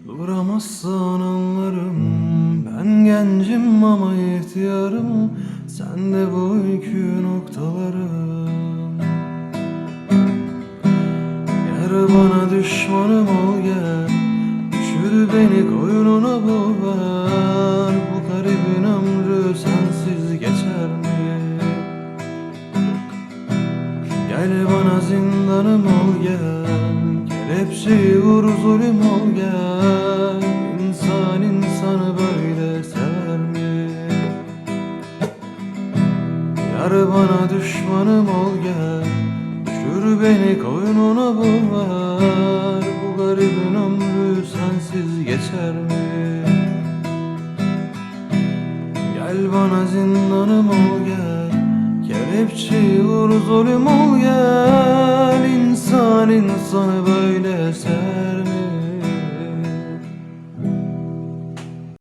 Duramazsan anlarım. Ben gencim ama ihtiyarım. Sen de bu iki noktalarım. Gel bana düşmanım ol gel. Düşür beni koynuna boğar. Bu garibin ömrü sensiz geçer mi? Gel bana zindanım ol gel. Kelepçeyi vur zulüm ol gel. İnsan insanı böyle sever mi? Yar bana düşmanım ol gel. Düşür beni koynuna boğar. Bu garibin ömrü sensiz geçer mi? Gel bana zindanım ol gel. Kelepçeyi vur zulüm ol gel. İnsan insanı böyle sever